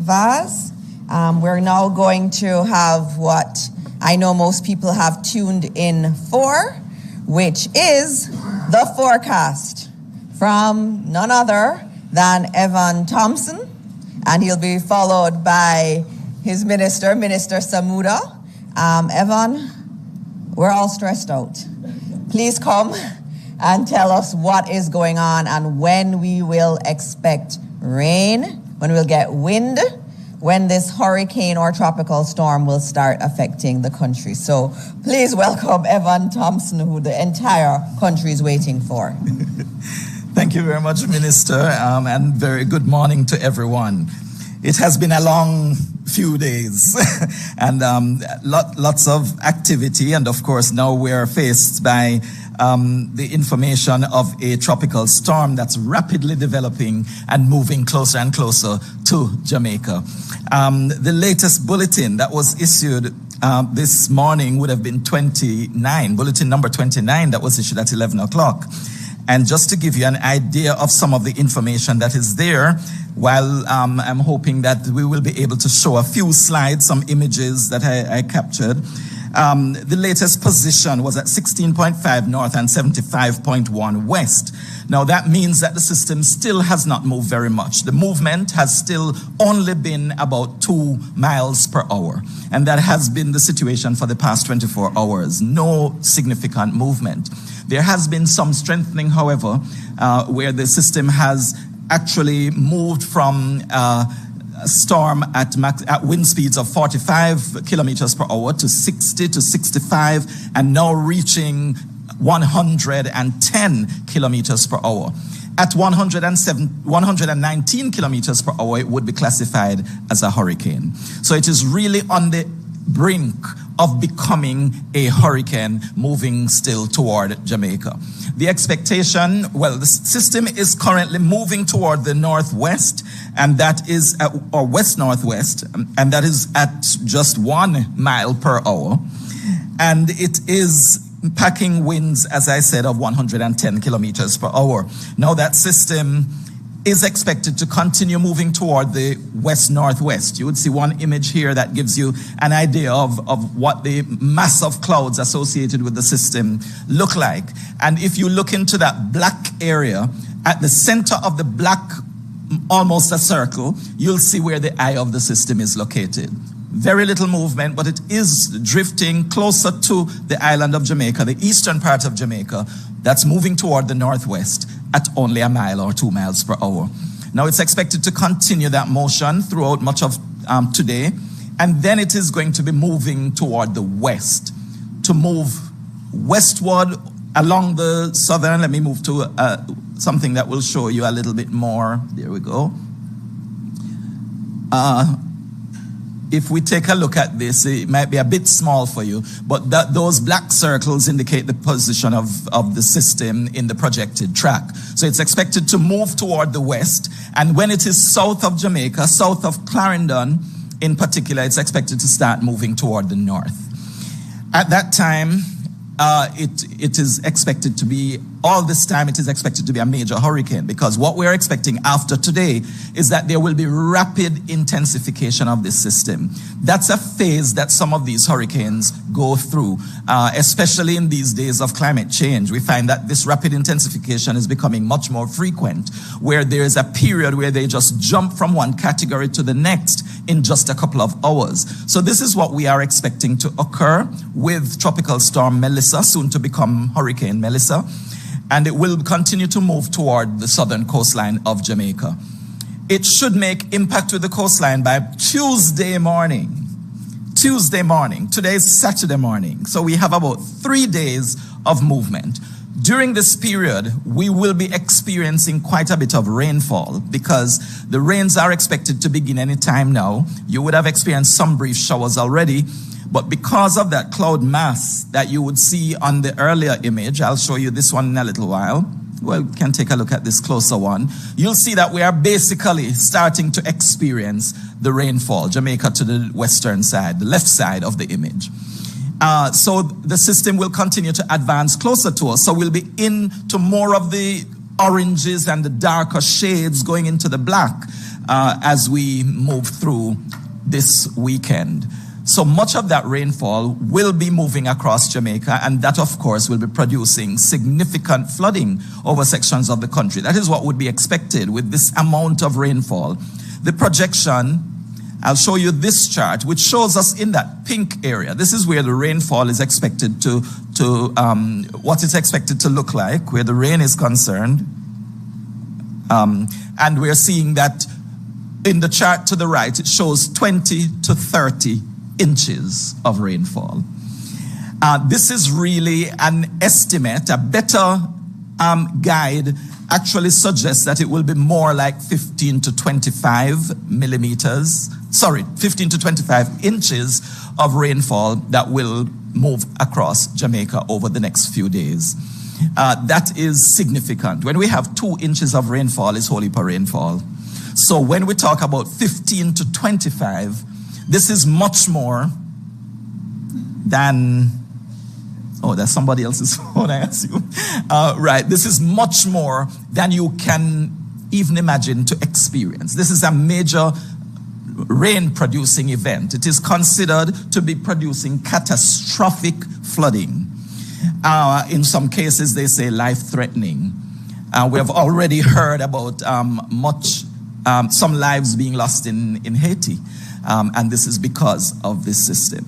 Vaz. We're now going to have what I know most people have tuned in for, which is the forecast from none other than Evan Thompson, and he'll be followed by his Minister Samuda. Evan, we're all stressed out. Please come and tell us what is going on and when we will expect rain, when we'll get wind, when this hurricane or tropical storm will start affecting the country. So please welcome Evan Thompson, who the entire country is waiting for. Thank you very much, Minister, and very good morning to everyone. It has been a long few days and lots of activity, and of course now we're faced by the information of a tropical storm that's rapidly developing and moving closer and closer to Jamaica. The latest bulletin that was issued this morning would have been bulletin number 29 that was issued at 11 o'clock. And just to give you an idea of some of the information that is there, while I'm hoping that we will be able to show a few slides, some images that I captured. The latest position was at 16.5 north and 75.1 west. Now that means that the system still has not moved very much. The movement has still only been about 2 miles per hour. And that has been the situation for the past 24 hours. No significant movement. There has been some strengthening, however, where the system has actually moved from a storm at wind speeds of 45 kilometers per hour to 60 to 65, and now reaching 110 kilometers per hour. At 119 kilometers per hour, it would be classified as a hurricane. So it is really on the brink of becoming a hurricane, moving still toward Jamaica. The expectation, well, the system is currently moving toward the northwest, and that is or west-northwest, and that is at just 1 mile per hour. And it is packing winds, as I said, of 110 kilometers per hour. Now that system is expected to continue moving toward the west-northwest. You would see one image here that gives you an idea of what the mass of clouds associated with the system look like. And if you look into that black area, at the center of the black, almost a circle, you'll see where the eye of the system is located. Very little movement, but it is drifting closer to the island of Jamaica, the eastern part of Jamaica, that's moving toward the northwest at only 1 mile or 2 miles per hour. Now it's expected to continue that motion throughout much of today, and then it is going to be moving toward the west, to move westward along the southern. Let me move to something that will show you a little bit more. There we go. If we take a look at this, it might be a bit small for you, but those black circles indicate the position of the system in the projected track. So it's expected to move toward the west, and when it is south of Jamaica, south of Clarendon in particular, it's expected to start moving toward the north. At that time, it is expected to be, all this time it is expected to be a major hurricane, because what we're expecting after today is that there will be rapid intensification of this system. That's a phase that some of these hurricanes go through, especially in these days of climate change. We find that this rapid intensification is becoming much more frequent, where there is a period where they just jump from one category to the next in just a couple of hours. So this is what we are expecting to occur with Tropical Storm Melissa, soon to become Hurricane Melissa, and it will continue to move toward the southern coastline of Jamaica. It should make impact with the coastline by Tuesday morning. Today is Saturday morning, so we have about 3 days of movement. During this period, we will be experiencing quite a bit of rainfall, because the rains are expected to begin any time now. You would have experienced some brief showers already, but because of that cloud mass that you would see on the earlier image, I'll show you this one in a little while. Well, we can take a look at this closer one. You'll see that we are basically starting to experience the rainfall, Jamaica to the western side, the left side of the image. So the system will continue to advance closer to us. So we'll be into more of the oranges and the darker shades going into the black. as we move through this weekend. So much of that rainfall will be moving across Jamaica, and that, of course, will be producing significant flooding over sections of the country. That is what would be expected with this amount of rainfall. The projection, I'll show you this chart, which shows us in that pink area. This is where the rainfall is expected what it's expected to look like, where the rain is concerned. And we're seeing that in the chart to the right, it shows 20 to 30 inches of rainfall. This is really an estimate. A better guide actually suggests that it will be more like 15 to 25 millimeters. Sorry, 15 to 25 inches of rainfall that will move across Jamaica over the next few days. That is significant. When we have 2 inches of rainfall, it's whole heap of rainfall. So when we talk about 15 to 25, this is much more than, oh, that's somebody else's phone, I assume. Right, this is much more than you can even imagine to experience. This is a major rain-producing event. It is considered to be producing catastrophic flooding. In some cases, they say life-threatening. We have already heard about some lives being lost in Haiti. And this is because of this system.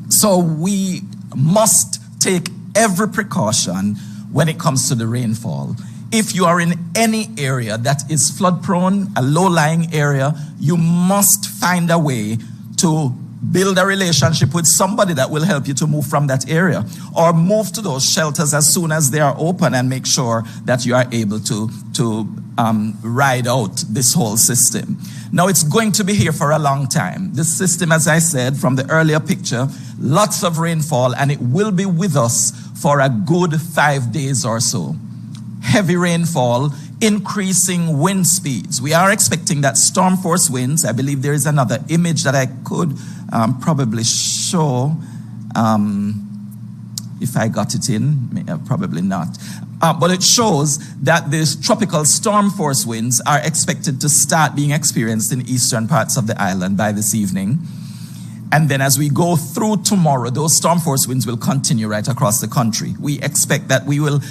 So we must take every precaution when it comes to the rainfall. If you are in any area that is flood prone, a low-lying area, you must find a way to build a relationship with somebody that will help you to move from that area, or move to those shelters as soon as they are open and make sure that you are able to ride out this whole system. Now, it's going to be here for a long time. This system, as I said from the earlier picture, lots of rainfall, and it will be with us for a good 5 days or so. Heavy rainfall, increasing wind speeds. We are expecting that storm force winds. I believe there is another image that I could probably show if I got it in, probably not. But it shows that these tropical storm force winds are expected to start being experienced in eastern parts of the island by this evening. And then as we go through tomorrow, those storm force winds will continue right across the country. We expect that we will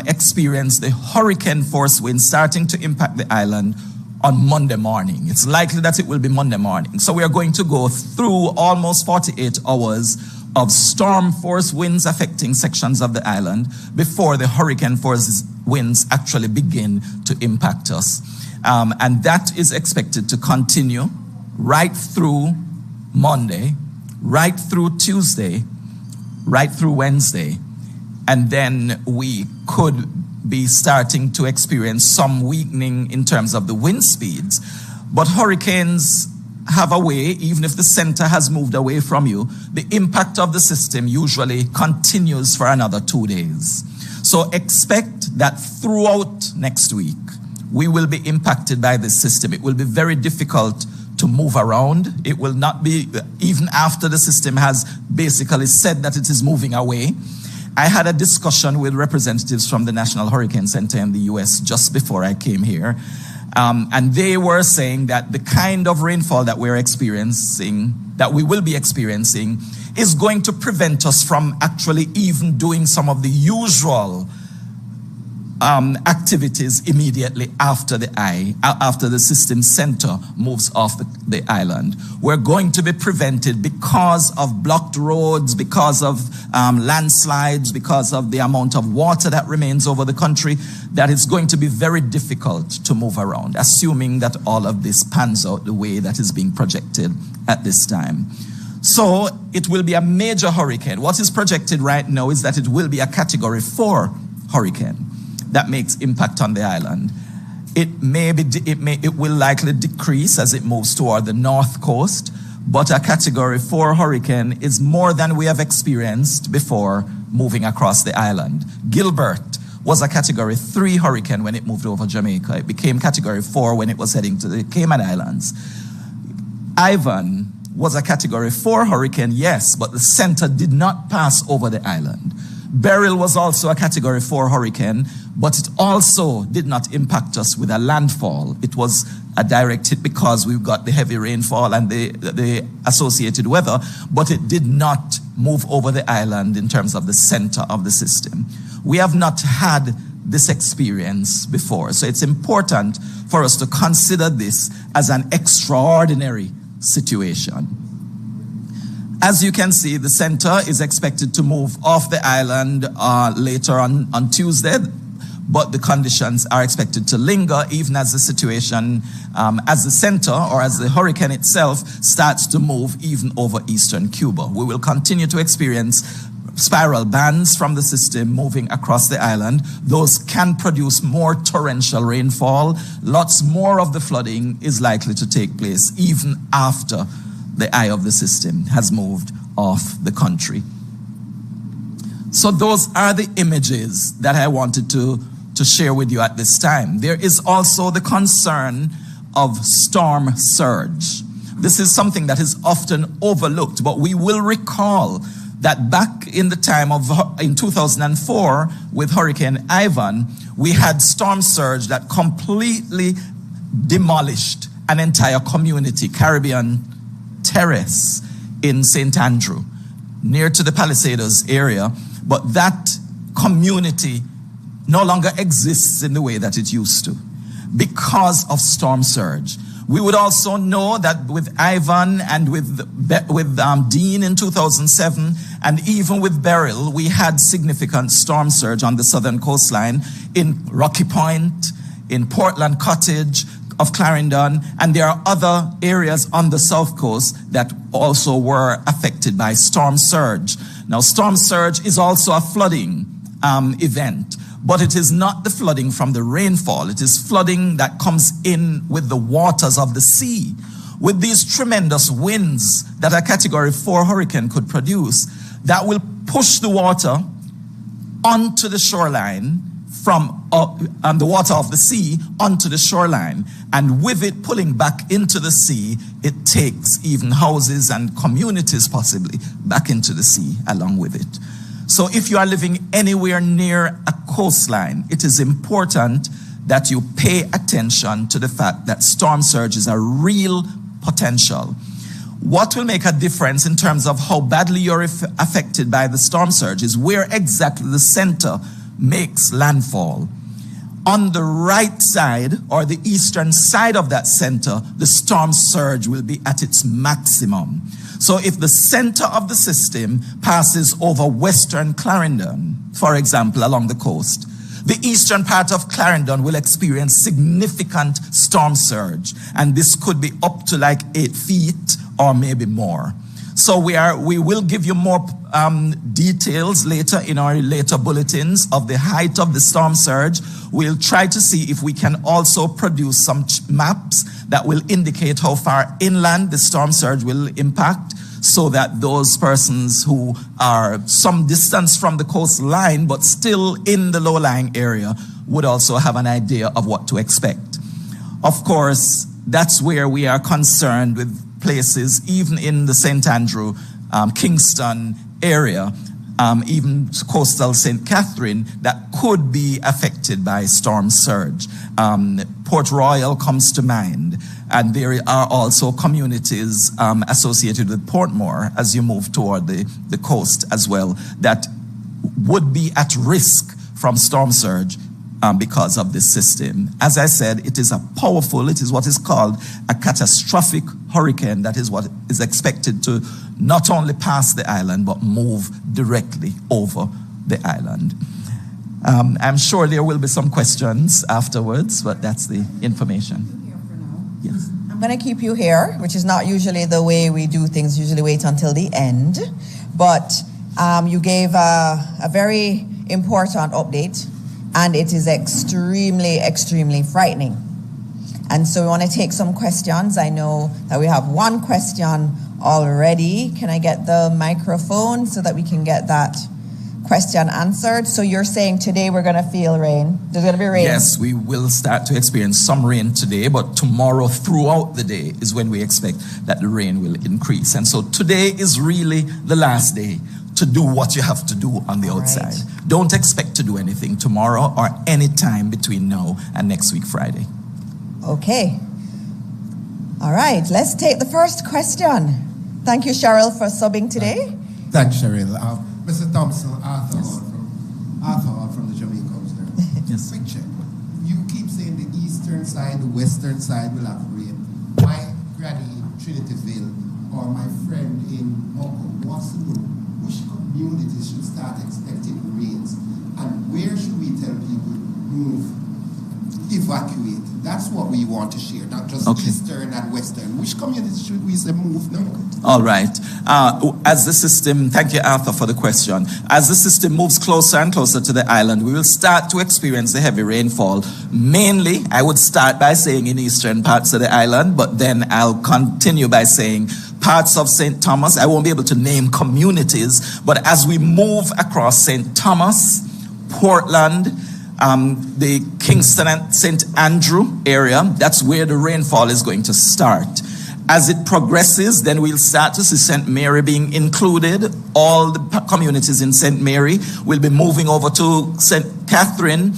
experience the hurricane force winds starting to impact the island on Monday morning. It's likely that it will be Monday morning. So we are going to go through almost 48 hours of storm force winds affecting sections of the island before the hurricane force winds actually begin to impact us. And that is expected to continue right through Monday, right through Tuesday, right through Wednesday. And then we could be starting to experience some weakening in terms of the wind speeds. But hurricanes have a way, even if the center has moved away from you, the impact of the system usually continues for another 2 days. So expect that throughout next week, we will be impacted by this system. It will be very difficult to move around. It will not be, even after the system has basically said that it is moving away. I had a discussion with representatives from the National Hurricane Center in the US just before I came here. And they were saying that the kind of rainfall that we're experiencing, that we will be experiencing, is going to prevent us from actually even doing some of the usual activities immediately after the system center moves off the island. We're going to be prevented because of blocked roads, because of landslides, because of the amount of water that remains over the country, that it's going to be very difficult to move around, assuming that all of this pans out the way that is being projected at this time. So it will be a major hurricane. What is projected right now is that it will be a Category 4 hurricane that makes impact on the island. It will likely decrease as it moves toward the north coast, but a Category 4 hurricane is more than we have experienced before moving across the island. Gilbert was a Category 3 hurricane when it moved over Jamaica. It became Category 4 when it was heading to the Cayman Islands. Ivan was a Category 4 hurricane, yes, but the center did not pass over the island Beryl was also a Category 4 hurricane, but it also did not impact us with a landfall. It was a direct hit because we've got the heavy rainfall and the associated weather, but it did not move over the island in terms of the center of the system. We have not had this experience before, so it's important for us to consider this as an extraordinary situation. As you can see, the center is expected to move off the island later on Tuesday, but the conditions are expected to linger even as the situation, as the center or as the hurricane itself starts to move even over eastern Cuba. We will continue to experience spiral bands from the system moving across the island. Those can produce more torrential rainfall. Lots more of the flooding is likely to take place even after the eye of the system has moved off the country. So those are the images that I wanted to share with you at this time. There is also the concern of storm surge. This is something that is often overlooked, but we will recall that back in the time of, in 2004, with Hurricane Ivan, we had storm surge that completely demolished an entire community, Caribbean Terrace in St. Andrew, near to the Palisados area, but that community no longer exists in the way that it used to because of storm surge. We would also know that with Ivan and with Dean in 2007, and even with Beryl, we had significant storm surge on the southern coastline in Rocky Point, in Portland Cottage of Clarendon, and there are other areas on the south coast that also were affected by storm surge. Now, storm surge is also a flooding event, but it is not the flooding from the rainfall. It is flooding that comes in with the waters of the sea. With these tremendous winds that a Category 4 hurricane could produce, that will push the water onto the shoreline from the water of the sea onto the shoreline. And with it pulling back into the sea, it takes even houses and communities possibly back into the sea along with it. So if you are living anywhere near a coastline, it is important that you pay attention to the fact that storm surge is a real potential. What will make a difference in terms of how badly you're affected by the storm surge is where exactly the center makes landfall. On the right side or the eastern side of that center, the storm surge will be at its maximum. So if the center of the system passes over western Clarendon, for example, along the coast, the eastern part of Clarendon will experience significant storm surge, and this could be up to like 8 feet or maybe more. So we will give you more details later in our later bulletins of the height of the storm surge. We'll try to see if we can also produce some maps that will indicate how far inland the storm surge will impact, so that those persons who are some distance from the coastline but still in the low-lying area would also have an idea of what to expect. Of course, that's where we are concerned with places, even in the St. Andrew, Kingston area, even coastal St. Catherine, that could be affected by storm surge. Port Royal comes to mind, and there are also communities associated with Portmore as you move toward the coast as well that would be at risk from storm surge because of this system. As I said, it is what is called a catastrophic hurricane. That is what is expected to not only pass the island, but move directly over the island. I'm sure there will be some questions afterwards, but that's the information. Yes. I'm going to keep you here, which is not usually the way we do things. Usually wait until the end. But you gave a very important update, and it is extremely, extremely frightening. And so we want to take some questions. I know that we have one question already. Can I get the microphone so that we can get that question answered? So you're saying today we're going to feel rain? There's going to be rain? Yes, we will start to experience some rain today, but tomorrow throughout the day is when we expect that the rain will increase. And so today is really the last day. to do what you have to do on the outside. Don't expect to do anything tomorrow or any time between now and next week, Friday. Okay. All right, let's take the first question. Thank you, Cheryl, for subbing today. Thanks, Cheryl. Mr. Thompson, Arthur Hall from the Jamaicans there. Yes. Quick check. You keep saying the eastern side, the western side will have rain. My granny in Trinityville or my friend in Moko wants to know which communities should start expecting rains and where should we tell people move, evacuate. That's what we want to share, not just eastern and western. Which communities should we say move now? All right. As the system, thank you, Arthur, for the question. As the system moves closer and closer to the island, we will start to experience the heavy rainfall. Mainly, I would start by saying in eastern parts of the island, but then I'll continue by saying parts of St. Thomas. I won't be able to name communities, but as we move across St. Thomas, Portland, the Kingston and St. Andrew area, that's where the rainfall is going to start. As it progresses, then we'll start to see St. Mary being included. All the communities in St. Mary will be moving over to St. Catherine,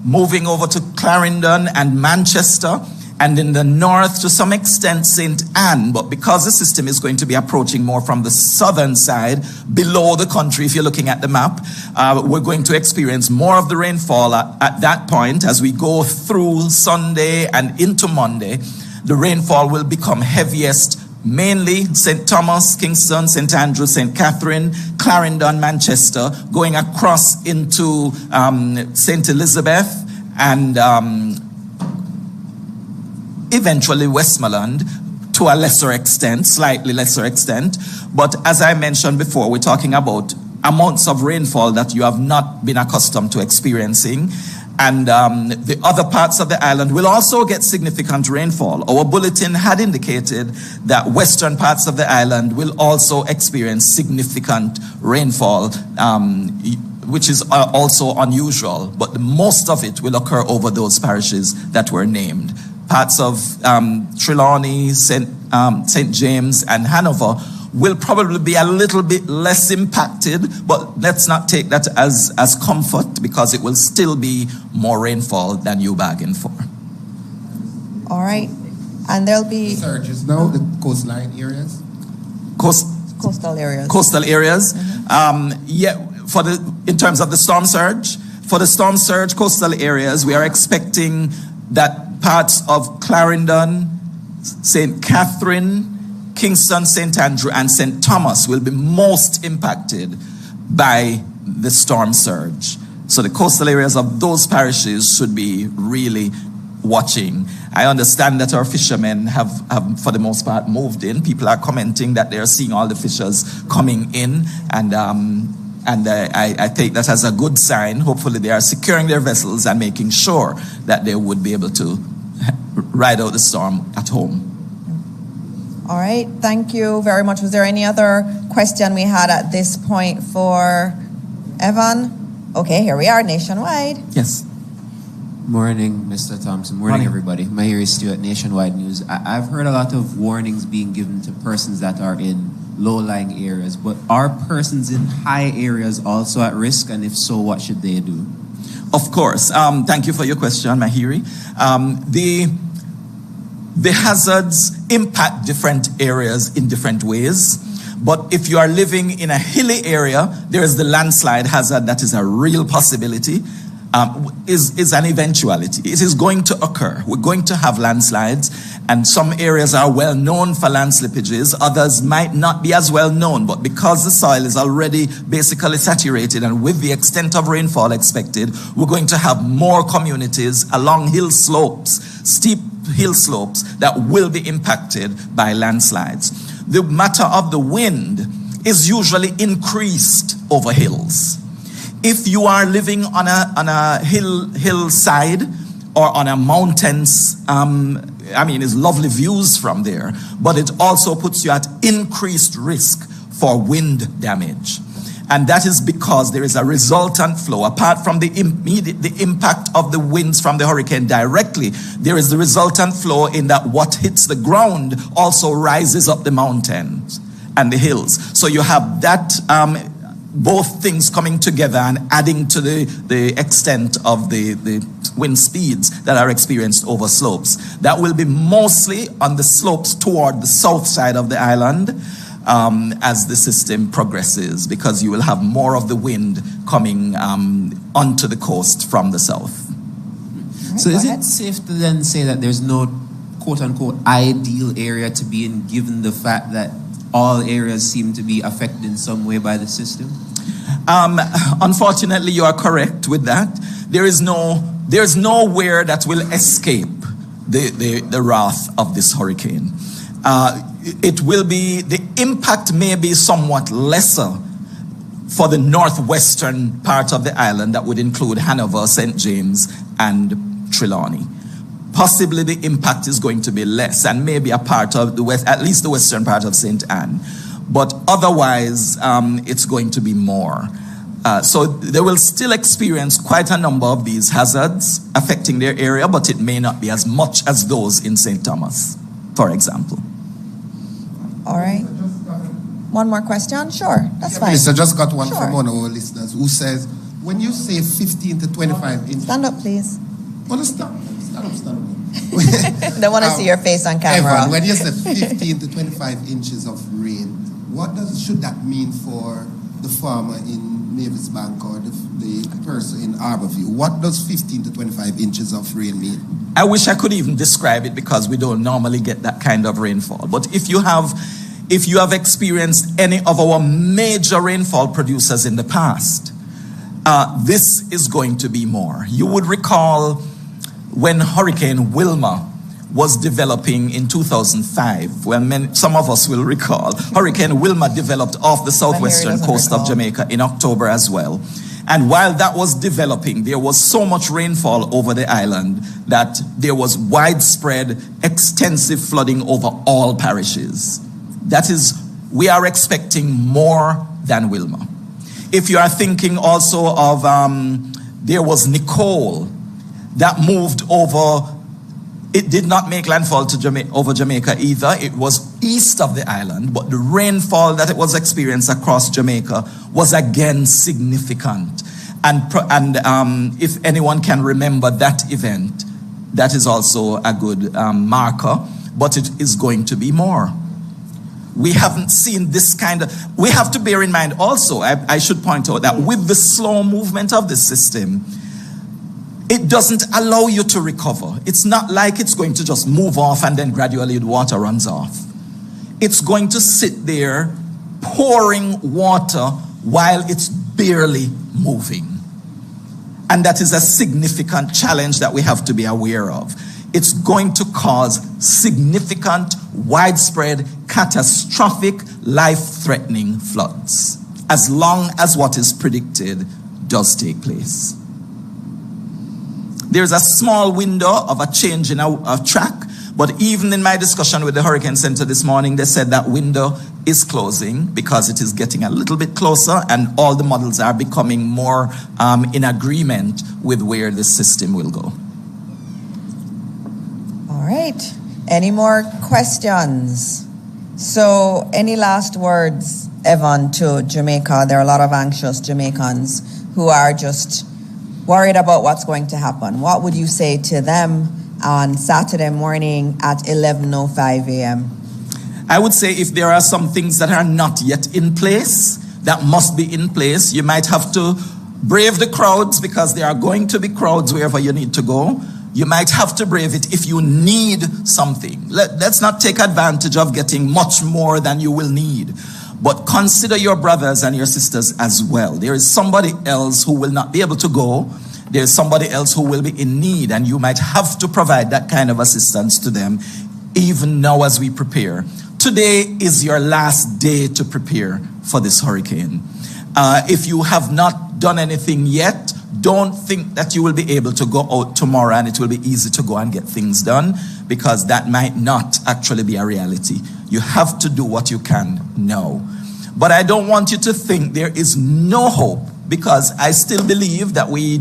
moving over to Clarendon and Manchester, and in the north to some extent St. Anne. But because the system is going to be approaching more from the southern side, below the country, if you're looking at the map, we're going to experience more of the rainfall at that point. As we go through Sunday and into Monday, the rainfall will become heaviest mainly St. Thomas, Kingston, St. Andrew, St. Catherine, Clarendon, Manchester, going across into St. Elizabeth and eventually Westmoreland to a lesser extent, slightly lesser extent. But as I mentioned before, we're talking about amounts of rainfall that you have not been accustomed to experiencing. And the other parts of the island will also get significant rainfall. Our bulletin had indicated that western parts of the island will also experience significant rainfall, which is also unusual. But most of it will occur over those parishes that were named. Parts of Trelawney, St. James, and Hanover will probably be a little bit less impacted, but let's not take that as comfort because it will still be more rainfall than you bargained for. All right. And there'll be surges now, the coastline areas? Coastal areas. Coastal areas. In terms of the storm surge, for the storm surge coastal areas, we are expecting that parts of Clarendon, St. Catherine, Kingston, St. Andrew, and St. Thomas will be most impacted by the storm surge. So the coastal areas of those parishes should be really watching. I understand that our fishermen have for the most part moved in. People are commenting that they're seeing all the fishers coming in, and I take that as a good sign. Hopefully they are securing their vessels and making sure that they would be able to ride out the storm at home. All right, thank you very much. Was there any other question we had at this point for Evan? Okay, here we are, nationwide. Yes. Morning, Mr. Thompson. Morning, everybody. My name is Stuart, Nationwide News. I've heard a lot of warnings being given to persons that are in low-lying areas, but are persons in high areas also at risk? And if so, what should they do? Of course. Thank you for your question, Mahiri. The hazards impact different areas in different ways. But if you are living in a hilly area, there is the landslide hazard that is a real possibility, is an eventuality. It is going to occur. We're going to have landslides, and some areas are well known for land slippages. Others might not be as well known, but because the soil is already basically saturated and with the extent of rainfall expected, we're going to have more communities along hill slopes, steep hill slopes that will be impacted by landslides. The matter of the wind is usually increased over hills. If you are living on a hillside or on a mountains, it's lovely views from there, but it also puts you at increased risk for wind damage. And that is because there is a resultant flow. Apart from the impact of the winds from the hurricane directly, there is the resultant flow in that what hits the ground also rises up the mountains and the hills. So you have that both things coming together and adding to the extent of the wind speeds that are experienced over slopes. That will be mostly on the slopes toward the south side of the island as the system progresses, because you will have more of the wind coming onto the coast from the south. So is it safe to then say that there's no quote-unquote ideal area to be in, given the fact that all areas seem to be affected in some way by the system? Unfortunately, you are correct with that. There's nowhere that will escape the wrath of this hurricane. The impact may be somewhat lesser for the northwestern part of the island that would include Hanover, St. James, and Trelawney. Possibly the impact is going to be less, and maybe a part of the west, at least the western part of St. Anne. But otherwise, it's going to be more. So they will still experience quite a number of these hazards affecting their area, but it may not be as much as those in St. Thomas, for example. All right. One more question? Sure, that's fine. Yes, I just got one Sure. from one of our listeners who says, when you say 15 to 25 inches... Stand up, please. Well, stand up. They want to see your face on camera. Evan, when you say 15 to 25 inches of rain, what should that mean for the farmer in Mavis Bank or the person in Arborview? What does 15 to 25 inches of rain mean? I wish I could even describe it, because we don't normally get that kind of rainfall. But if you have experienced any of our major rainfall producers in the past, this is going to be more. You would recall when Hurricane Wilma was developing in 2005, well, some of us will recall, Hurricane Wilma developed off the southwestern coast of Jamaica in October as well. And while that was developing, there was so much rainfall over the island that there was widespread, extensive flooding over all parishes. That is, we are expecting more than Wilma. If you are thinking also of, there was Nicole that moved over. It did not make landfall to over Jamaica either. It was east of the island, but the rainfall that it was experienced across Jamaica was again significant. And if anyone can remember that event, that is also a good marker, but it is going to be more. We haven't seen this kind of... We have to bear in mind also, I should point out that with the slow movement of the system, it doesn't allow you to recover. It's not like it's going to just move off and then gradually the water runs off. It's going to sit there pouring water while it's barely moving. And that is a significant challenge that we have to be aware of. It's going to cause significant, widespread, catastrophic, life-threatening floods, as long as what is predicted does take place. There's a small window of a change in a track, but even in my discussion with the Hurricane Center this morning, they said that window is closing because it is getting a little bit closer and all the models are becoming more in agreement with where the system will go. All right. Any more questions? So any last words, Evan, to Jamaica? There are a lot of anxious Jamaicans who are just worried about what's going to happen. What would you say to them on Saturday morning at 11:05 a.m.? I would say if there are some things that are not yet in place, that must be in place. You might have to brave the crowds because there are going to be crowds wherever you need to go. You might have to brave it if you need something. Let's not take advantage of getting much more than you will need. But consider your brothers and your sisters as well. There is somebody else who will not be able to go. There is somebody else who will be in need, and you might have to provide that kind of assistance to them, even now as we prepare. Today is your last day to prepare for this hurricane. If you have not done anything yet, don't think that you will be able to go out tomorrow and it will be easy to go and get things done, because that might not actually be a reality. You have to do what you can now. But I don't want you to think there is no hope, because I still believe that we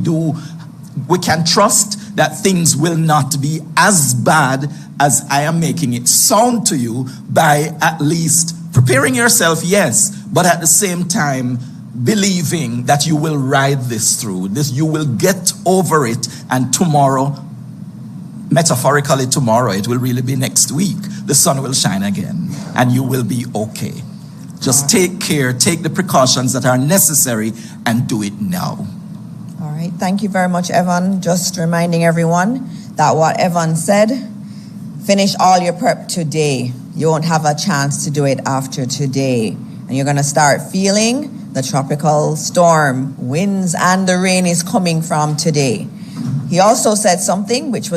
can trust that things will not be as bad as I am making it sound to you by at least preparing yourself, yes, but at the same time believing that you will ride this through. You will get over it, and tomorrow, metaphorically tomorrow, it will really be next week, the sun will shine again, and you will be okay. Just take care, take the precautions that are necessary, and do it now. All right, thank you very much, Evan. Just reminding everyone that what Evan said, finish all your prep today. You won't have a chance to do it after today. And you're going to start feeling the tropical storm, winds, and the rain is coming from today. He also said something which was